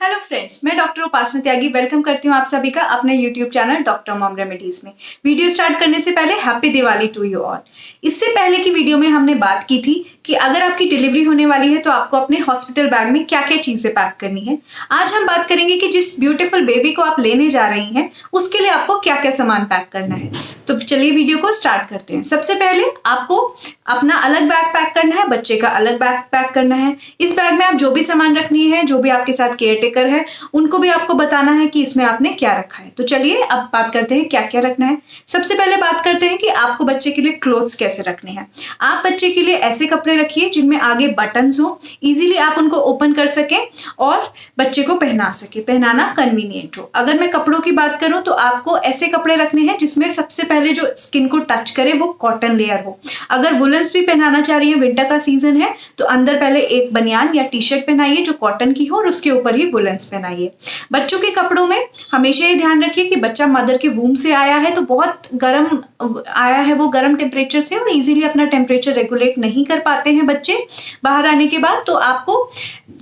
Hello friends, मैं doctor Upasana Tyagi welcome करती हूँ आप सभी का अपने YouTube channel doctor mom remedies में। वीडियो स्टार्ट करने से पहले happy Diwali to you all. इससे पहले की वीडियो में हमने बात की थी कि अगर आपकी डिलीवरी होने वाली है तो आपको अपने हॉस्पिटल बैग में क्या क्या चीजें पैक करनी है। आज हम बात करेंगे कि जिस ब्यूटीफुल बेबी को आप लेने जा रही हैं उसके लिए आपको क्या क्या सामान पैक करना है। तो चलिए वीडियो को स्टार्ट करते हैं। सबसे पहले आपको अपना अलग बैग पैक करना है, बच्चे का अलग बैग पैक करना है। इस बैग में आप जो भी सामान रखनी है, जो भी आपके साथ केयरटेकर है, उनको भी आपको बताना है कि इसमें आपने क्या रखा है। तो चलिए अब बात करते हैं क्या क्या रखना है। सबसे पहले बात करते हैं कि आपको बच्चे के लिए क्लोथ्स कैसे रखने हैं। आप बच्चे के लिए ऐसे कपड़े रखिए जिनमें आगे बटन्स हो, इजीली आप उनको ओपन कर सकें और बच्चे को पहना सके, पहनाना कन्वीनियंट हो। अगर मैं कपड़ों की बात करूं तो आपको ऐसे कपड़े रखने हैं जिसमें सबसे पहले जो स्किन को टच करे वो कॉटन लेयर हो। अगर वुलन्स भी पहनाना चाह रही है, विंटर का सीजन है, तो अंदर पहले एक बनियान या टी शर्ट पहनाइए जो कॉटन की हो और उसके ऊपर ही वुलन्स पहनाइए। बच्चों के कपड़ों में हमेशा ये ध्यान रखिए कि बच्चा मदर के वूम से आया है तो बहुत गर्म आया है, वो गर्म टेम्परेचर से, और इजीली अपना टेम्परेचर रेगुलेट नहीं कर पाते हैं बच्चे बाहर आने के बाद। तो आपको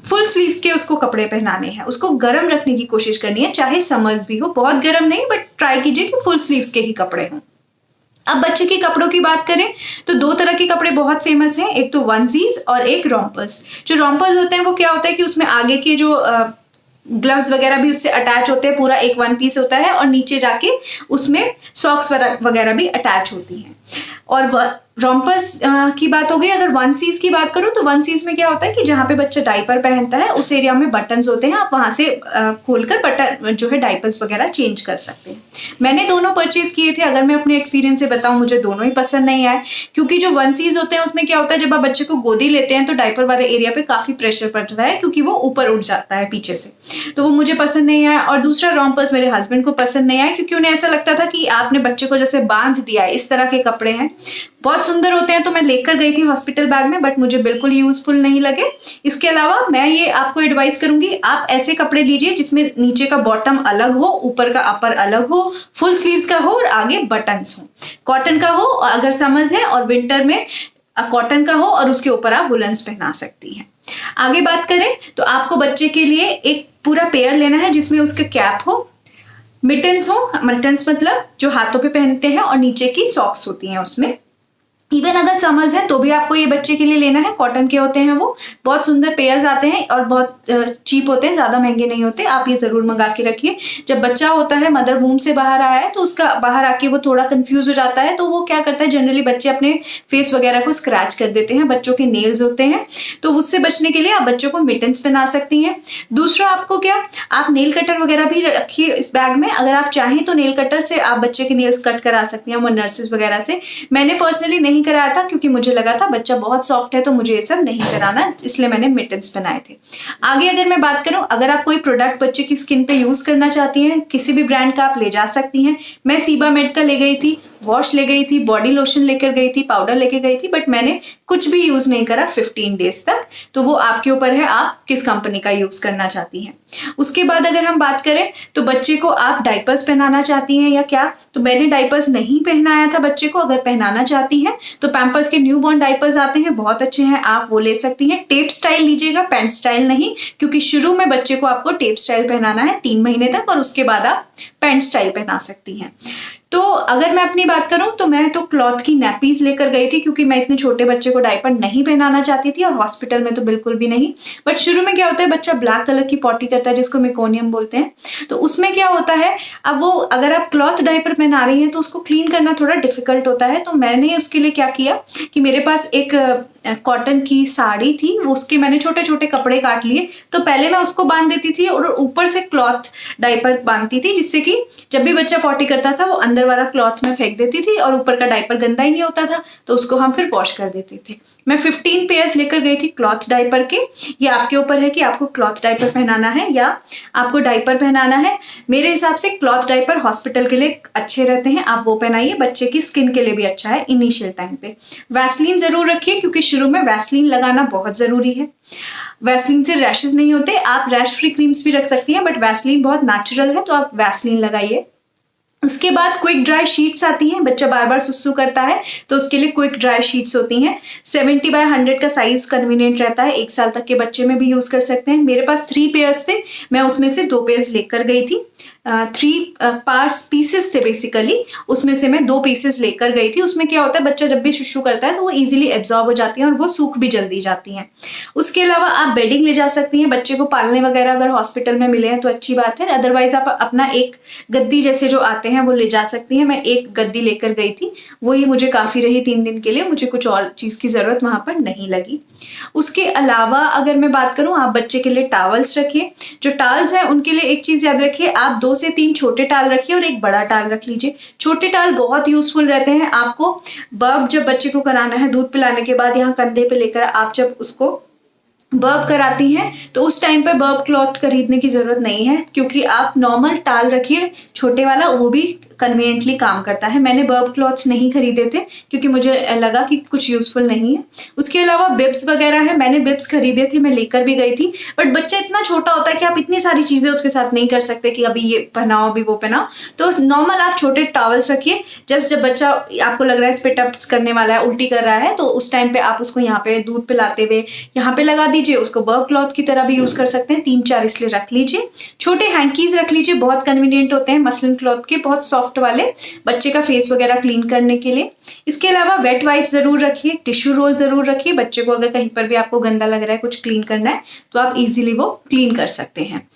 फुल स्लीव्स के उसको कपड़े पहनाने हैं, उसको गर्म रखने की कोशिश करनी है, चाहे समर्स भी हो, बहुत गर्म नहीं, बट ट्राई कीजिए कि फुल स्लीव्स के ही कपड़े हों। अब बच्चे के कपड़ों की बात करें तो दो तरह के कपड़े बहुत फेमस हैं, एक तो वनसीज और एक रोम्पर्स। जो रोम्पर्स होते हैं वो क्या होता है कि उसमें आगे के जो ग्लव्स वगैरह भी उससे अटैच होते हैं, पूरा एक वन पीस होता है, और नीचे जाके उसमें सॉक्स वगैरह भी अटैच होती हैं। और रोम्पर्स की बात हो गई। अगर वन सीज की बात करूं तो वन सीज में क्या होता है कि जहां पे बच्चा डाइपर पहनता है उस एरिया में बटन्स होते हैं, आप वहां से खोलकर बटन जो है डाइपर्स वगैरह चेंज कर सकते हैं। मैंने दोनों परचेज किए थे। अगर मैं अपने एक्सपीरियंस से बताऊं, मुझे दोनों ही पसंद नहीं आए, क्योंकि जो वन सीज होते हैं उसमें क्या होता है, जब आप बच्चे को गोदी लेते हैं तो डाइपर वाले एरिया पे काफी प्रेशर पड़ता है क्योंकि वो ऊपर उठ जाता है पीछे से, तो वो मुझे पसंद नहीं आया। और दूसरा रोम्पर्स मेरे हस्बैंड को पसंद नहीं आया क्योंकि उन्हें ऐसा लगता था कि आपने बच्चे को जैसे बांध दिया है। इस तरह के कपड़े हैं, बहुत सुंदर होते हैं, तो मैं लेकर गई थी हॉस्पिटल बैग में, बट मुझे बिल्कुल यूजफुल नहीं लगे। इसके अलावा मैं ये आपको एडवाइस करूंगी, आप ऐसे कपड़े लीजिए जिसमें नीचे का बॉटम अलग हो, ऊपर का अपर अलग हो, फुल स्लीव्स का हो और आगे बटन्स हो, कॉटन का हो अगर समर्स है, और विंटर में कॉटन का हो और उसके ऊपर आप वुलन्स पहना सकती हैं। आगे बात करें तो आपको बच्चे के लिए एक पूरा पेयर लेना है जिसमें उसके कैप हो, मिटन्स हो, मिटन्स मतलब जो हाथों पे पहनते हैं, और नीचे की सॉक्स होती हैं उसमें। इवन अगर समर्स है तो भी आपको ये बच्चे के लिए लेना है, कॉटन के होते हैं, वो बहुत सुंदर पेयर्स आते हैं और बहुत चीप होते हैं, ज्यादा महंगे नहीं होते। आप ये जरूर मंगा के रखिए। जब बच्चा होता है मदर वूम से बाहर आया है तो उसका बाहर आके वो थोड़ा कंफ्यूज हो जाता है, तो वो क्या करता है, जनरली बच्चे अपने फेस वगैरह को स्क्रैच कर देते हैं, बच्चों के नेल्स होते हैं, तो उससे बचने के लिए आप बच्चों को मिटन्स पहना सकती हैं। दूसरा आपको क्या, आप नेल कटर वगैरह भी रखिए इस बैग में। अगर आप चाहें तो नेल कटर से आप बच्चे के नेल्स कट करा सकती हैं, वो नर्सेज वगैरह से। मैंने पर्सनली नहीं कराया था क्योंकि मुझे लगा था बच्चा बहुत सॉफ्ट है तो मुझे ये सब नहीं कराना, इसलिए मैंने मिटन्स बनाए थे। आगे अगर मैं बात करूं, अगर आप कोई प्रोडक्ट बच्चे की स्किन पे यूज करना चाहती हैं, किसी भी ब्रांड का आप ले जा सकती हैं। मैं सीबामेड का ले गई थी, वॉश ले गई थी, बॉडी लोशन लेकर गई थी, पाउडर लेके गई थी, बट मैंने कुछ भी यूज नहीं करा 15 डेज तक। तो वो आपके ऊपर है, आप किस कंपनी का यूज करना चाहती हैं। उसके बाद अगर हम बात करें तो बच्चे को आप डाइपर्स पहनाना चाहती हैं या क्या, तो मैंने डाइपर्स नहीं पहनाया था बच्चे को। अगर पहनाना चाहती हैं तो पैम्पर्स के न्यूबॉर्न डाइपर्स आते हैं, बहुत अच्छे हैं, आप वो ले सकती हैं। टेप स्टाइल लीजिएगा, पैंट स्टाइल नहीं, क्योंकि शुरू में बच्चे को आपको टेप स्टाइल पहनाना है 3 महीने तक, और उसके बाद आप पैंट स्टाइल पहना सकती हैं। तो अगर मैं अपनी बात करूं तो मैं तो क्लॉथ की नैपीज लेकर गई थी क्योंकि मैं इतने छोटे बच्चे को डायपर नहीं पहनाना चाहती थी, और हॉस्पिटल में तो बिल्कुल भी नहीं। बट शुरू में क्या होता है, बच्चा ब्लैक कलर की पॉटी करता है जिसको मेकोनियम बोलते हैं, तो उसमें क्या होता है, अब वो अगर आप क्लॉथ डायपर पहना रही हैं तो उसको क्लीन करना थोड़ा डिफिकल्ट होता है। तो मैंने उसके लिए क्या किया कि मेरे पास एक कॉटन की साड़ी थी, वो उसके मैंने छोटे छोटे कपड़े काट लिए। तो पहले मैं उसको बांध देती थी और ऊपर से क्लॉथ डायपर बांधती थी, जिससे कि जब भी बच्चा पॉटी करता था वो अंदर वाला क्लॉथ में फेंक देती थी और ऊपर का डायपर गंदा ही नहीं होता था, तो उसको हम फिर वॉश कर देते थे। मैं 15 पेयर्स लेकर गई थी क्लॉथ डायपर के। ये आपके ऊपर है कि आपको क्लॉथ डायपर पहनाना है या आपको डायपर पहनाना है। मेरे हिसाब से क्लॉथ डायपर हॉस्पिटल के लिए अच्छे रहते हैं, आप वो पहनाइए, बच्चे की स्किन के लिए भी अच्छा है इनिशियल टाइम पे। वैसलीन जरूर रखिए क्योंकि शुरू में वैसलीन लगाना बहुत जरूरी है। वैसलीन से रैशेस नहीं होते। आप रैश फ्री क्रीम्स भी रख सकती हैं, बट वैसलीन बहुत नेचुरल है तो आप वैसलीन लगाइए। उसके बाद क्विक ड्राई शीट्स आती हैं, बच्चा बार बार सुसु करता है तो उसके लिए क्विक ड्राई शीट्स होती हैं। 70x100 का साइज कन्वीनियंट रहता है, 1 साल तक के बच्चे में भी यूज कर सकते हैं। मेरे पास 3 पेयर्स थे, मैं उसमें से 2 पेयर्स लेकर गई थी। 3 पार्ट्स पीसेस थे बेसिकली, उसमें से मैं 2 पीसेस लेकर गई थी। उसमें क्या होता है, बच्चा जब भी सुसु करता है तो वो इजीली एब्जॉर्ब हो जाती हैं और वो सूख भी जल्दी जाती हैं। उसके अलावा आप बेडिंग ले जा सकती हैं, बच्चे को पालने वगैरह अगर हॉस्पिटल में मिले हैं तो अच्छी बात है, अदरवाइज आप अपना एक गद्दी जैसे जो आते हैं वो ले जा सकती हैं। मैं एक गद्दी लेकर गई थी, वही मुझे काफ़ी रही 3 दिन के लिए, मुझे कुछ और चीज़ की ज़रूरत वहाँ पर नहीं लगी। उसके अलावा अगर मैं बात करूँ, आप बच्चे के लिए टॉवल्स रखिए। जो टॉवल्स हैं उनके लिए एक चीज़ याद रखिए, आप 2 से 3 छोटे टॉवल रखिए और एक बड़ा टॉवल रख लीजिए। छोटे टॉवल बहुत यूजफुल रहते हैं आपको बर्प जब बच्चे को कराना है, दूध पिलाने के बाद यहाँ कंधे पे लेकर आप जब उसको बर्प कराती हैं तो उस टाइम पर बर्प क्लॉथ खरीदने की ज़रूरत नहीं है, क्योंकि आप नॉर्मल टॉवल रखिए छोटे वाला, वो भी कन्वीनियंटली काम करता है। मैंने बर्प क्लॉथ्स नहीं खरीदे थे क्योंकि मुझे लगा कि कुछ यूजफुल नहीं है। उसके अलावा बिब्स वगैरह है, मैंने बिब्स खरीदे थे, मैं लेकर भी गई थी, बट बच्चा इतना छोटा होता है कि आप इतनी सारी चीज़ें उसके साथ नहीं कर सकते कि अभी ये पहनाओ अभी वो पहनाओ। तो नॉर्मल आप छोटे टॉवल्स रखिए, जस्ट जब बच्चा आपको लग रहा है स्पिट अप करने वाला है, उल्टी कर रहा है, तो उस टाइम पे आप उसको यहाँ पे दूध पिलाते हुए यहाँ पे लगा दीजिए। उसको बर्प क्लॉथ की तरह भी यूज कर सकते हैं, 3-4 इसलिए रख लीजिए। छोटे हैंकीज रख लीजिए, बहुत कन्वीनियंट होते हैं, मसलिन क्लॉथ के, बहुत सॉफ्ट वाले, बच्चे का फेस वगैरह क्लीन करने के लिए। इसके अलावा वेट वाइप जरूर रखिए, टिश्यू रोल जरूर रखिए, बच्चे को अगर कहीं पर भी आपको गंदा लग रहा है, कुछ क्लीन करना है तो आप इजीली वो क्लीन कर सकते हैं।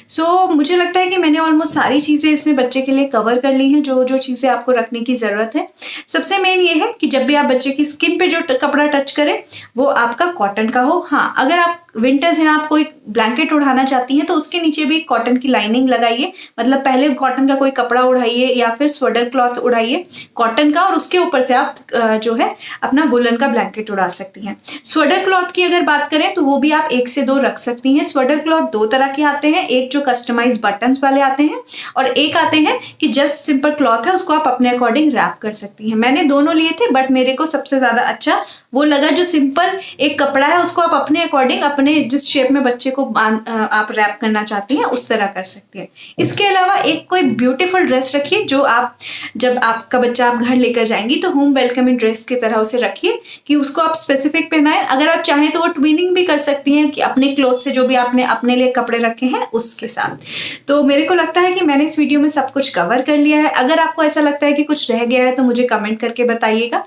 सो मुझे लगता है कि मैंने ऑलमोस्ट सारी चीजें इसमें बच्चे के लिए कवर कर ली हैं, जो जो चीजें आपको रखने की जरूरत है। सबसे मेन ये है कि जब भी आप बच्चे की स्किन पे जो कपड़ा टच करें वो आपका कॉटन का हो। हाँ, अगर आप विंटर्स हैं, आप कोई ब्लैंकेट उड़ाना चाहती हैं तो उसके नीचे भी कॉटन की लाइनिंग लगाइए, मतलब पहले कॉटन का कोई कपड़ा उड़ाइए या फिर स्वेटर क्लॉथ उड़ाइए कॉटन का, और उसके ऊपर से आप जो है अपना वुलन का ब्लैंकेट उड़ा सकती हैं। स्वेटर क्लॉथ की अगर बात करें तो वो भी आप 1 से 2 रख सकती हैं। स्वेटर क्लॉथ 2 तरह के आते हैं, एक जो कस्टमाइज बटन्स वाले आते हैं और एक आते हैं कि जस्ट सिंपल क्लॉथ है, उसको आप अपने अकॉर्डिंग रैप कर सकती हैं। मैंने दोनों लिए थे, बट मेरे को सबसे ज्यादा अच्छा वो लगा जो सिंपल एक कपड़ा है, उसको आप अपने अकॉर्डिंग अपने जिस शेप में बच्चे को आप रैप करना चाहती हैं उस तरह कर सकती हैं। इसके अलावा एक कोई ब्यूटीफुल ड्रेस रखिए जो आप जब आपका बच्चा आप घर लेकर जाएंगी तो होम वेलकमिंग ड्रेस की तरह उसे रखिए कि उसको आप स्पेसिफिक पहनाएं। अगर आप चाहें तो वो ट्विनिंग भी कर सकती हैं कि अपने क्लोथ से जो भी आपने अपने लिए कपड़े रखे हैं उसके साथ। तो मेरे को लगता है कि मैंने इस वीडियो में सब कुछ कवर कर लिया है। अगर आपको ऐसा लगता है कि कुछ रह गया है तो मुझे कमेंट करके बताइएगा।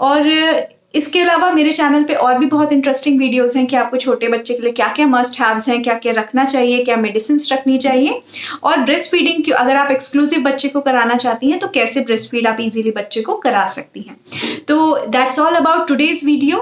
और इसके अलावा मेरे चैनल पे और भी बहुत इंटरेस्टिंग वीडियोस हैं कि आपको छोटे बच्चे के लिए क्या क्या मस्ट हैव्स हैं, क्या क्या रखना चाहिए, क्या मेडिसिन रखनी चाहिए, और ब्रेस्ट फीडिंग की अगर आप एक्सक्लूसिव बच्चे को कराना चाहती हैं तो कैसे ब्रेस्ट फीड आप इजीली बच्चे को करा सकती हैं। तो that's all about today's video.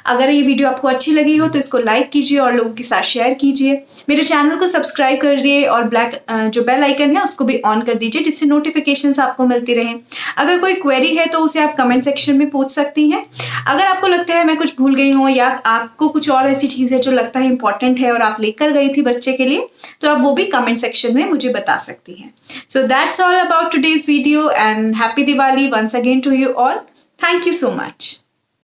अगर ये वीडियो आपको अच्छी लगी हो तो इसको लाइक कीजिए और लोगों के साथ शेयर कीजिए। मेरे चैनल को सब्सक्राइब करिए और जो बेल आइकन है उसको भी ऑन कर दीजिए जिससे नोटिफिकेशंस आपको मिलती रहें। अगर कोई क्वेरी है तो उसे आप कमेंट सेक्शन में पूछ सकती हैं। अगर आपको लगता है मैं कुछ भूल गई हूँ या आपको कुछ और ऐसी चीज़ है जो लगता है इंपॉर्टेंट है और आप लेकर गई थी बच्चे के लिए, तो आप वो भी कमेंट सेक्शन में मुझे बता सकती हैं। So that's all about today's video and happy Diwali once again to you all. Thank you so much.